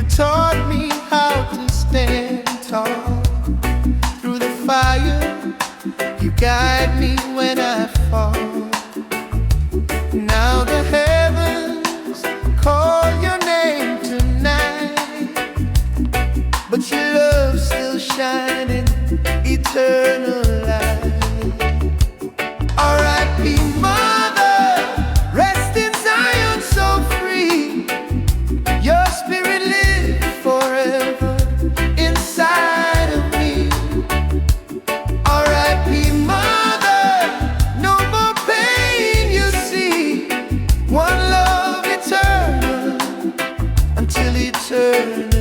taught me how to stand tall through the fire. You guide me when I fall. Now the heavens call your name tonight, but your love's still shining, eternal light. R.I.P. Mother, rest in Zion so free. Your spirit lives forever inside of me. R.I.P. Mother, no more pain you see. One love eternal until eternity.